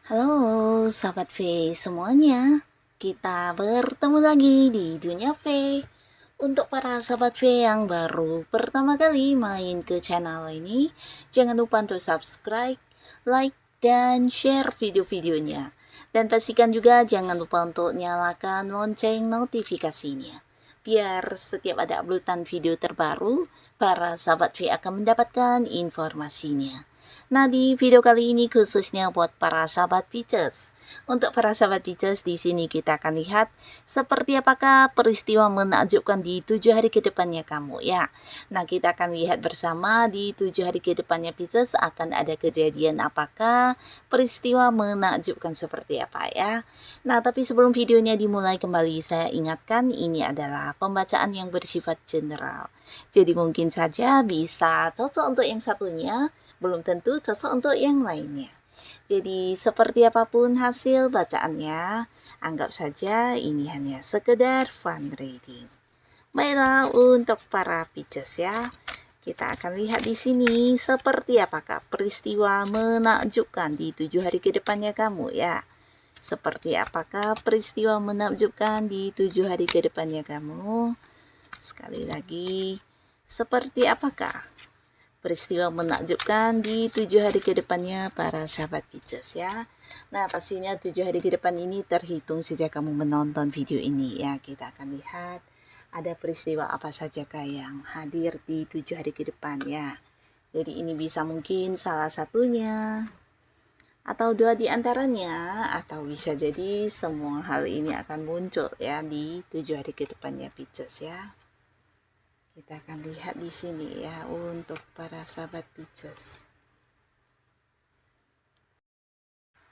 Halo, sahabat V semuanya. Kita bertemu lagi di Dunia V. Untuk para sahabat V yang baru pertama kali main ke channel ini, jangan lupa untuk subscribe, like, dan share video-videonya. Dan pastikan juga jangan lupa untuk nyalakan lonceng notifikasinya. Biar setiap ada uploadan video terbaru, para sahabat V akan mendapatkan informasinya. Nah, di video kali ini khususnya buat para sahabat Pisces. Untuk para sahabat Pisces, di sini kita akan lihat seperti apakah peristiwa menakjubkan di 7 hari ke depannya kamu ya. Nah, kita akan lihat bersama di 7 hari ke depannya Pisces akan ada kejadian apakah, peristiwa menakjubkan seperti apa ya. Nah, tapi sebelum videonya dimulai kembali saya ingatkan ini adalah pembacaan yang bersifat general. Jadi mungkin saja bisa cocok untuk yang satunya, belum tentu cocok untuk yang lainnya. Jadi seperti apapun hasil bacaannya, anggap saja ini hanya sekedar fun reading. Baiklah untuk para Pisces ya, kita akan lihat di sini seperti apakah peristiwa menakjubkan di 7 hari ke depannya kamu ya. Seperti apakah peristiwa menakjubkan di 7 hari ke depannya kamu. Sekali lagi, seperti apakah peristiwa menakjubkan di 7 hari ke depannya para sahabat Pisces ya. Nah, pastinya 7 hari ke depan ini terhitung sejak kamu menonton video ini ya. Kita akan lihat ada peristiwa apa sajakah yang hadir di 7 hari ke depan ya. Jadi ini bisa mungkin salah satunya atau dua di antaranya, atau bisa jadi semua hal ini akan muncul ya di 7 hari ke depannya Pisces ya. Kita akan lihat di sini ya untuk para sahabat Pisces.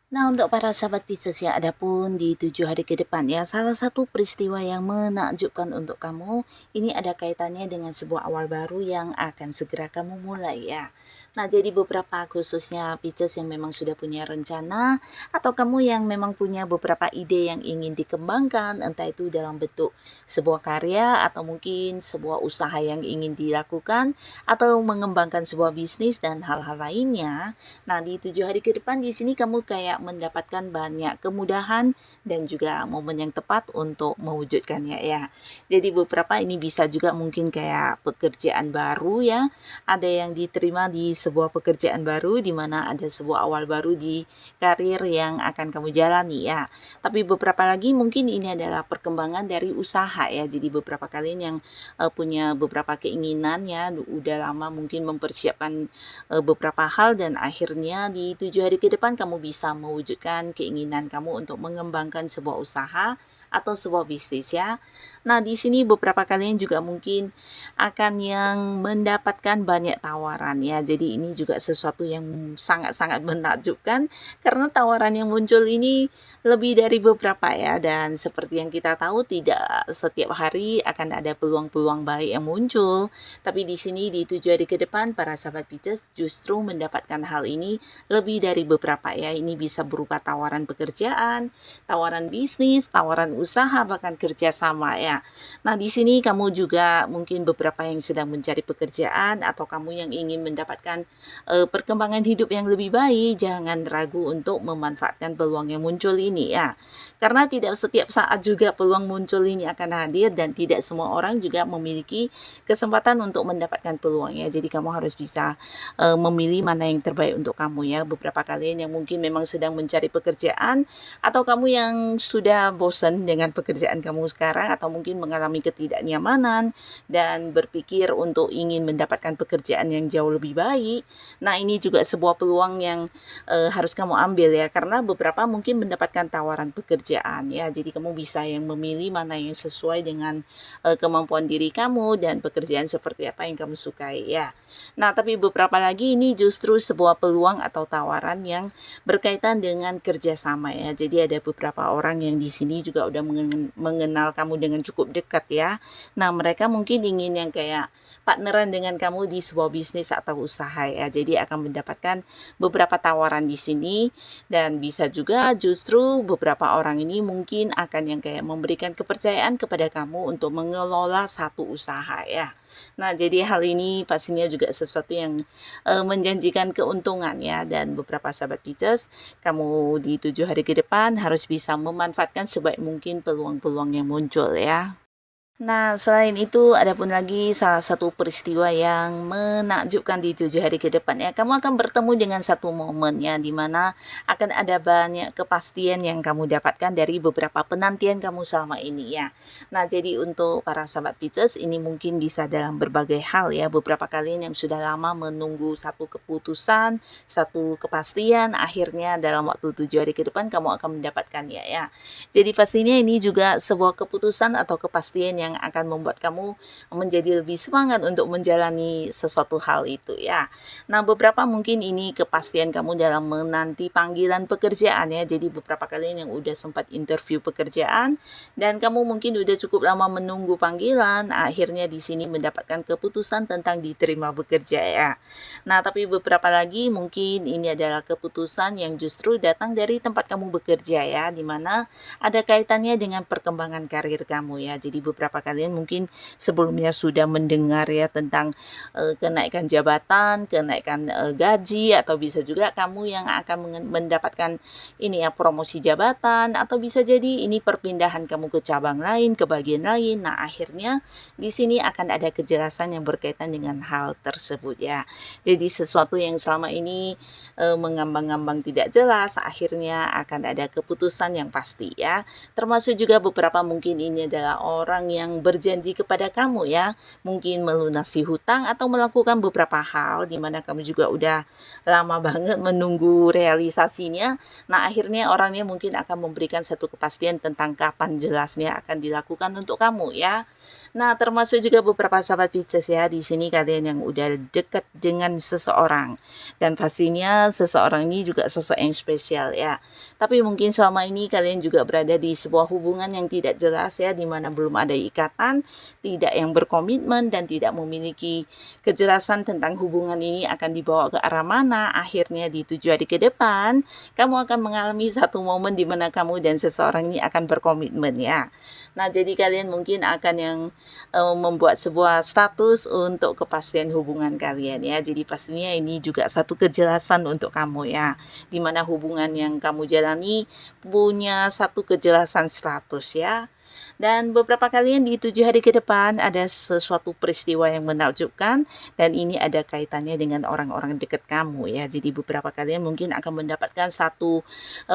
Nah, untuk para sahabat Pisces ya, adapun di 7 hari ke depan ya, salah satu peristiwa yang menakjubkan untuk kamu, ini ada kaitannya dengan sebuah awal baru yang akan segera kamu mulai ya. Nah, jadi beberapa khususnya Pisces yang memang sudah punya rencana, atau kamu yang memang punya beberapa ide yang ingin dikembangkan, entah itu dalam bentuk sebuah karya, atau mungkin sebuah usaha yang ingin dilakukan, atau mengembangkan sebuah bisnis dan hal-hal lainnya. Nah, di 7 hari ke depan di sini kamu kayak mendapatkan banyak kemudahan dan juga momen yang tepat untuk mewujudkannya ya. Jadi beberapa ini bisa juga mungkin kayak pekerjaan baru ya. Ada yang diterima di sebuah pekerjaan baru di mana ada sebuah awal baru di karir yang akan kamu jalani ya. Tapi beberapa lagi mungkin ini adalah perkembangan dari usaha ya. Jadi beberapa kalian yang punya beberapa keinginan ya, udah lama mungkin mempersiapkan beberapa hal dan akhirnya di 7 hari ke depan kamu bisa mewujudkan keinginan kamu untuk mengembangkan sebuah usaha atau sebuah bisnis ya. Nah, di sini beberapa kalian juga mungkin akan yang mendapatkan banyak tawaran ya. Jadi ini juga sesuatu yang sangat-sangat menakjubkan karena tawaran yang muncul ini lebih dari beberapa ya, dan seperti yang kita tahu tidak setiap hari akan ada peluang-peluang baik yang muncul. Tapi di sini di 7 hari ke depan para sahabat Pisces justru mendapatkan hal ini lebih dari beberapa ya. Ini bisa berupa tawaran pekerjaan, tawaran bisnis, tawaran usaha, bahkan kerjasama ya. Nah, di sini kamu juga mungkin beberapa yang sedang mencari pekerjaan atau kamu yang ingin mendapatkan perkembangan hidup yang lebih baik, jangan ragu untuk memanfaatkan peluang yang muncul ini ya. Karena tidak setiap saat juga peluang muncul ini akan hadir dan tidak semua orang juga memiliki kesempatan untuk mendapatkan peluangnya. Jadi kamu harus bisa memilih mana yang terbaik untuk kamu ya. Beberapa kalian yang mungkin memang sedang mencari pekerjaan, atau kamu yang sudah bosan dengan pekerjaan kamu sekarang, atau mungkin mengalami ketidaknyamanan dan berpikir untuk ingin mendapatkan pekerjaan yang jauh lebih baik. Nah, ini juga sebuah peluang yang harus kamu ambil ya, karena beberapa mungkin mendapatkan tawaran pekerjaan ya. Jadi kamu bisa yang memilih mana yang sesuai dengan kemampuan diri kamu dan pekerjaan seperti apa yang kamu sukai ya. Nah, tapi beberapa lagi ini justru sebuah peluang atau tawaran yang berkaitan dengan kerjasama ya. Jadi ada beberapa orang yang di sini juga udah mengenal kamu dengan cukup dekat ya. Nah, mereka mungkin ingin yang kayak partneran dengan kamu di sebuah bisnis atau usaha ya. Jadi akan mendapatkan beberapa tawaran di sini, dan bisa juga justru beberapa orang ini mungkin akan yang kayak memberikan kepercayaan kepada kamu untuk mengelola satu usaha ya. Nah, jadi hal ini pastinya juga sesuatu yang menjanjikan keuntungan ya, dan beberapa sahabat Pisces, kamu di 7 hari ke depan harus bisa memanfaatkan sebaik mungkin peluang-peluang yang muncul ya. Nah, selain itu ada pun lagi salah satu peristiwa yang menakjubkan di 7 hari ke depan ya. Kamu akan bertemu dengan satu momen ya, di mana akan ada banyak kepastian yang kamu dapatkan dari beberapa penantian kamu selama ini ya. Nah, jadi untuk para sahabat Pisces ini mungkin bisa dalam berbagai hal ya. Beberapa kalian yang sudah lama menunggu satu keputusan, satu kepastian, akhirnya dalam waktu 7 hari ke depan kamu akan mendapatkannya ya. Jadi pastinya ini juga sebuah keputusan atau kepastian yang akan membuat kamu menjadi lebih semangat untuk menjalani sesuatu hal itu ya. Nah, beberapa mungkin ini kepastian kamu dalam menanti panggilan pekerjaan ya. Jadi beberapa kalian yang udah sempat interview pekerjaan dan kamu mungkin udah cukup lama menunggu panggilan, akhirnya di sini mendapatkan keputusan tentang diterima bekerja ya. Nah, tapi beberapa lagi mungkin ini adalah keputusan yang justru datang dari tempat kamu bekerja ya, di mana ada kaitannya dengan perkembangan karir kamu ya. Jadi beberapa kalian mungkin sebelumnya sudah mendengar ya tentang kenaikan jabatan, kenaikan gaji, atau bisa juga kamu yang akan mendapatkan ini ya promosi jabatan, atau bisa jadi ini perpindahan kamu ke cabang lain, ke bagian lain. Nah, akhirnya di sini akan ada kejelasan yang berkaitan dengan hal tersebut ya. Jadi sesuatu yang selama ini mengambang-ambang tidak jelas, akhirnya akan ada keputusan yang pasti ya. Termasuk juga beberapa mungkin ini adalah orang yang berjanji kepada kamu ya, mungkin melunasi hutang atau melakukan beberapa hal di mana kamu juga udah lama banget menunggu realisasinya. Nah, akhirnya orangnya mungkin akan memberikan satu kepastian tentang kapan jelasnya akan dilakukan untuk kamu ya. Nah, termasuk juga beberapa sahabat Pisces ya, di sini kalian yang udah dekat dengan seseorang. Dan pastinya seseorang ini juga sosok yang spesial ya. Tapi mungkin selama ini kalian juga berada di sebuah hubungan yang tidak jelas ya, di mana belum ada ikatan, tidak yang berkomitmen, dan tidak memiliki kejelasan tentang hubungan ini akan dibawa ke arah mana. Akhirnya di 7 hari ke depan, kamu akan mengalami satu momen di mana kamu dan seseorang ini akan berkomitmen ya. Nah, jadi kalian mungkin akan yang membuat sebuah status untuk kepastian hubungan kalian ya. Jadi pastinya ini juga satu kejelasan untuk kamu ya, dimana hubungan yang kamu jalani punya satu kejelasan status ya. Dan beberapa kalian di 7 hari ke depan ada sesuatu peristiwa yang menakjubkan, dan ini ada kaitannya dengan orang-orang dekat kamu ya. Jadi beberapa kalian mungkin akan mendapatkan satu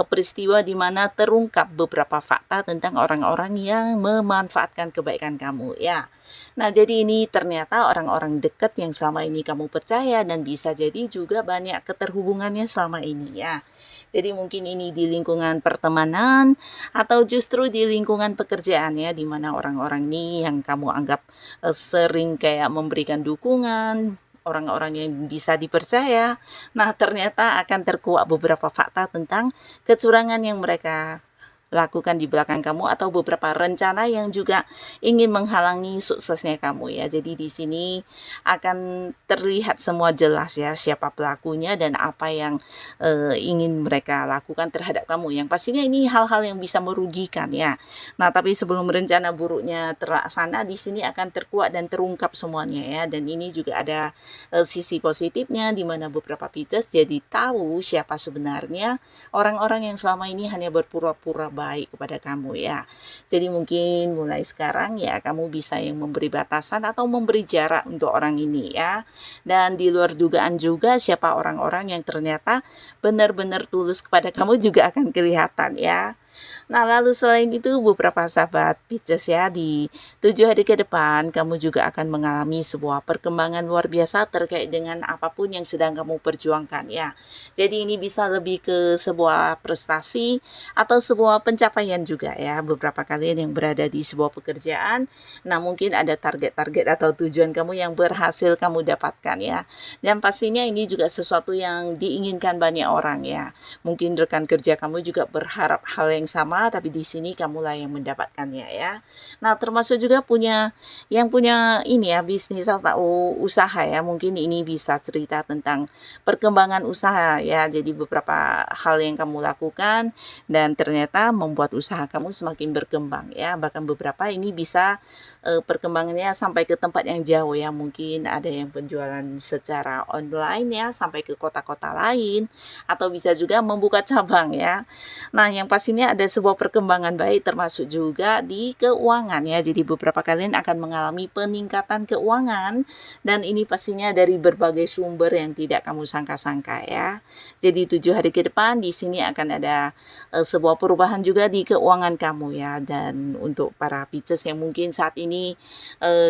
peristiwa di mana terungkap beberapa fakta tentang orang-orang yang memanfaatkan kebaikan kamu ya. Nah, jadi ini ternyata orang-orang dekat yang selama ini kamu percaya, dan bisa jadi juga banyak keterhubungannya selama ini ya. Jadi mungkin ini di lingkungan pertemanan atau justru di lingkungan pekerjaan ya, di mana orang-orang ini yang kamu anggap sering kayak memberikan dukungan, orang-orang yang bisa dipercaya. Nah, ternyata akan terkuak beberapa fakta tentang kecurangan yang mereka lakukan di belakang kamu, atau beberapa rencana yang juga ingin menghalangi suksesnya kamu ya. Jadi di sini akan terlihat semua jelas ya, siapa pelakunya dan apa yang ingin mereka lakukan terhadap kamu. Yang pastinya ini hal-hal yang bisa merugikan ya. Nah, tapi sebelum rencana buruknya terlaksana, di sini akan terkuak dan terungkap semuanya ya. Dan ini juga ada sisi positifnya, di mana beberapa Pisces jadi tahu siapa sebenarnya orang-orang yang selama ini hanya berpura-pura baik kepada kamu ya. Jadi mungkin mulai sekarang ya kamu bisa yang memberi batasan atau memberi jarak untuk orang ini ya. Dan di luar dugaan juga siapa orang-orang yang ternyata benar-benar tulus kepada kamu juga akan kelihatan ya. Nah, lalu selain itu beberapa sahabat Pisces ya, di 7 hari ke depan kamu juga akan mengalami sebuah perkembangan luar biasa terkait dengan apapun yang sedang kamu perjuangkan ya. Jadi ini bisa lebih ke sebuah prestasi atau sebuah pencapaian juga ya. Beberapa kalian yang berada di sebuah pekerjaan, nah mungkin ada target-target atau tujuan kamu yang berhasil kamu dapatkan ya. Dan pastinya ini juga sesuatu yang diinginkan banyak orang ya. Mungkin rekan kerja kamu juga berharap hal yang yang sama, tapi di sini kamulah yang mendapatkannya ya. Nah, termasuk juga yang punya ini ya, bisnis atau usaha ya, mungkin ini bisa cerita tentang perkembangan usaha ya. Jadi beberapa hal yang kamu lakukan dan ternyata membuat usaha kamu semakin berkembang ya. Bahkan beberapa ini bisa perkembangannya sampai ke tempat yang jauh ya. Mungkin ada yang penjualan secara online ya, sampai ke kota-kota lain, atau bisa juga membuka cabang ya. Nah, yang pastinya ada sebuah perkembangan baik termasuk juga di keuangan ya. Jadi beberapa kalian akan mengalami peningkatan keuangan dan ini pastinya dari berbagai sumber yang tidak kamu sangka-sangka ya. Jadi 7 hari ke depan di sini akan ada sebuah perubahan juga di keuangan kamu ya. Dan untuk para Pisces yang mungkin saat ini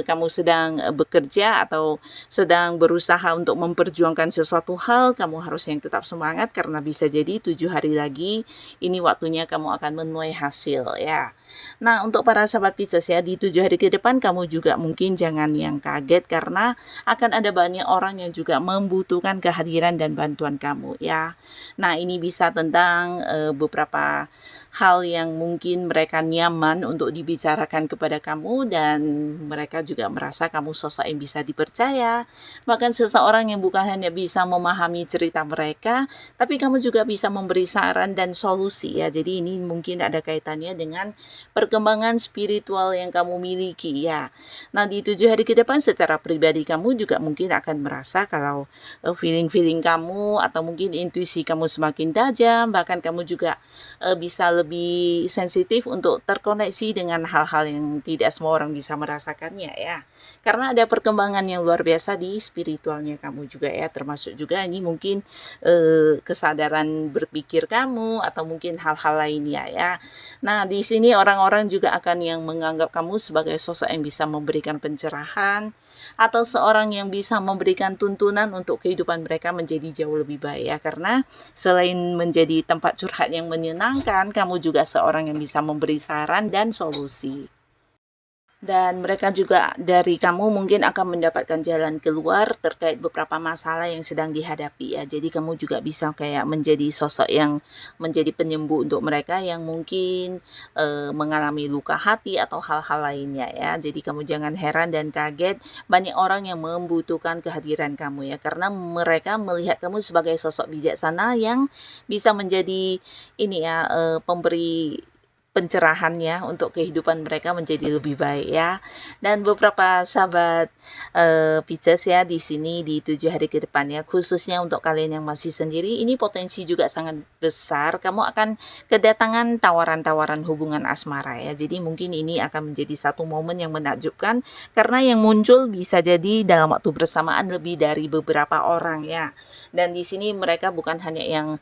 kamu sedang bekerja atau sedang berusaha untuk memperjuangkan sesuatu hal, kamu harus yang tetap semangat karena bisa jadi 7 hari lagi ini waktunya kamu akan menuai hasil ya. Nah, untuk para sahabat Pisces ya, di 7 hari ke depan kamu juga mungkin jangan yang kaget karena akan ada banyak orang yang juga membutuhkan kehadiran dan bantuan kamu ya. Nah, ini bisa tentang beberapa hal yang mungkin mereka nyaman untuk dibicarakan kepada kamu dan mereka juga merasa kamu sosok yang bisa dipercaya. Bahkan seseorang yang bukan hanya bisa memahami cerita mereka, tapi kamu juga bisa memberi saran dan solusi ya. Jadi ini mungkin ada kaitannya dengan perkembangan spiritual yang kamu miliki ya. Nah, di 7 hari ke depan secara pribadi kamu juga mungkin akan merasa kalau feeling-feeling kamu atau mungkin intuisi kamu semakin tajam, bahkan kamu juga bisa lebih sensitif untuk terkoneksi dengan hal-hal yang tidak semua orang bisa merasakannya ya. Karena ada perkembangan yang luar biasa di spiritualnya kamu juga ya, termasuk juga ini mungkin kesadaran berpikir kamu atau mungkin hal-hal lainnya ya. Nah, di sini orang-orang juga akan yang menganggap kamu sebagai sosok yang bisa memberikan pencerahan atau seorang yang bisa memberikan tuntunan untuk kehidupan mereka menjadi jauh lebih baik ya. Karena selain menjadi tempat curhat yang menyenangkan, kamu juga seorang yang bisa memberi saran dan solusi. Dan mereka juga dari kamu mungkin akan mendapatkan jalan keluar terkait beberapa masalah yang sedang dihadapi ya. Jadi kamu juga bisa kayak menjadi sosok yang menjadi penyembuh untuk mereka yang mungkin mengalami luka hati atau hal-hal lainnya ya. Jadi kamu jangan heran dan kaget, banyak orang yang membutuhkan kehadiran kamu ya. Karena mereka melihat kamu sebagai sosok bijaksana yang bisa menjadi ini ya, pemberi pencerahan ya untuk kehidupan mereka menjadi lebih baik ya. Dan beberapa sahabat Pisces ya di sini di 7 hari ke depannya, khususnya untuk kalian yang masih sendiri, ini potensi juga sangat besar kamu akan kedatangan tawaran-tawaran hubungan asmara ya. Jadi mungkin ini akan menjadi satu momen yang menakjubkan karena yang muncul bisa jadi dalam waktu bersamaan lebih dari beberapa orang ya. Dan di sini mereka bukan hanya yang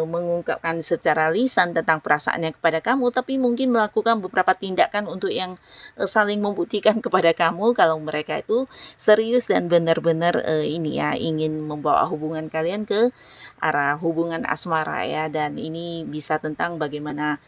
mengungkapkan secara lisan tentang perasaannya kepada kamu, tapi mungkin melakukan beberapa tindakan untuk yang saling membuktikan kepada kamu kalau mereka itu serius dan benar-benar ini ya, ingin membawa hubungan kalian ke arah hubungan asmara ya. Dan ini bisa tentang bagaimana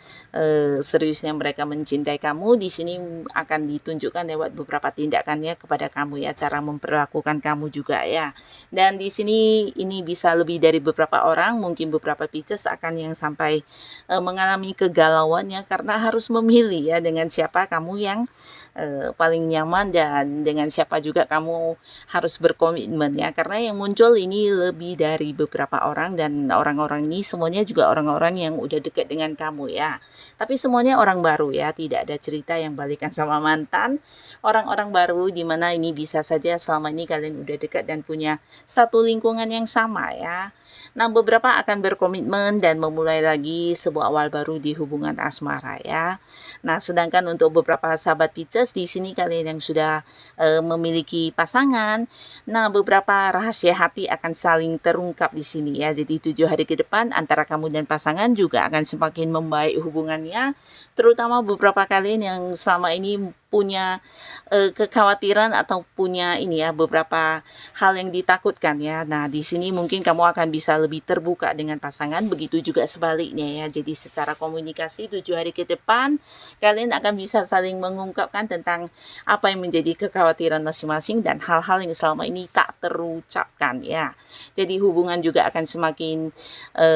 seriusnya mereka mencintai kamu. Di sini akan ditunjukkan lewat beberapa tindakannya kepada kamu ya, cara memperlakukan kamu juga ya. Dan di sini ini bisa lebih dari beberapa orang, mungkin beberapa Pisces akan yang sampai mengalami kegalauan ya, karena harus memilih ya dengan siapa kamu yang paling nyaman dan dengan siapa juga kamu harus berkomitmen ya. Karena yang muncul ini lebih dari beberapa orang dan orang-orang ini semuanya juga orang-orang yang udah dekat dengan kamu ya. Tapi semuanya orang baru ya, tidak ada cerita yang balikan sama mantan. Orang-orang baru di mana ini bisa saja selama ini kalian udah dekat dan punya satu lingkungan yang sama ya. Nah, beberapa akan berkomitmen dan memulai lagi sebuah awal baru di hubungan asmara ya. Nah, sedangkan untuk beberapa sahabat Pisces di sini kalian yang sudah memiliki pasangan, nah beberapa rahasia hati akan saling terungkap di sini ya. Jadi 7 hari ke depan antara kamu dan pasangan juga akan semakin membaik hubungannya, terutama beberapa kalian yang selama ini punya kekhawatiran atau punya ini ya, beberapa hal yang ditakutkan ya. Nah, di sini mungkin kamu akan bisa lebih terbuka dengan pasangan, begitu juga sebaliknya ya. Jadi secara komunikasi 7 hari ke depan, kalian akan bisa saling mengungkapkan tentang apa yang menjadi kekhawatiran masing-masing dan hal-hal yang selama ini tak terucapkan ya. Jadi hubungan juga akan semakin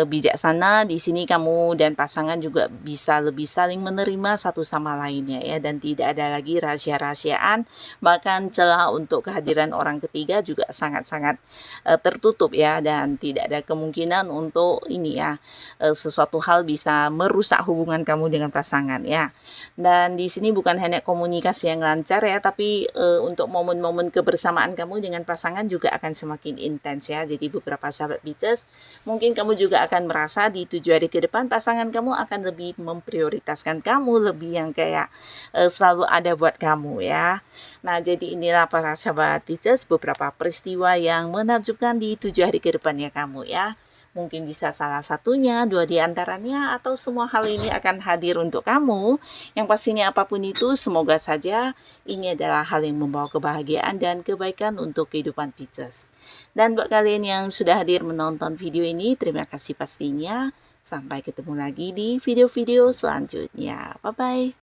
bijaksana. Di sini kamu dan pasangan juga bisa lebih saling menerima satu sama lainnya ya, dan tidak ada lagi rahasia-rahasiaan, bahkan celah untuk kehadiran orang ketiga juga sangat-sangat tertutup ya, dan tidak ada kemungkinan untuk ini ya, sesuatu hal bisa merusak hubungan kamu dengan pasangan ya. Dan di sini bukan hanya komunikasi yang lancar ya, tapi untuk momen-momen kebersamaan kamu dengan pasangan juga akan semakin intens ya. Jadi beberapa sahabat Pisces, mungkin kamu juga akan merasa di 7 hari ke depan pasangan kamu akan lebih memprioritaskan kamu, lebih yang kayak selalu ada buat kamu ya. Nah, jadi inilah para sahabat Pisces beberapa peristiwa yang menakjubkan di 7 hari ke depannya kamu ya. Mungkin bisa salah satunya, 2 di antaranya, atau semua hal ini akan hadir untuk kamu. Yang pastinya apapun itu, semoga saja ini adalah hal yang membawa kebahagiaan dan kebaikan untuk kehidupan Pisces. Dan buat kalian yang sudah hadir menonton video ini, terima kasih pastinya. Sampai ketemu lagi di video-video selanjutnya. Bye-bye.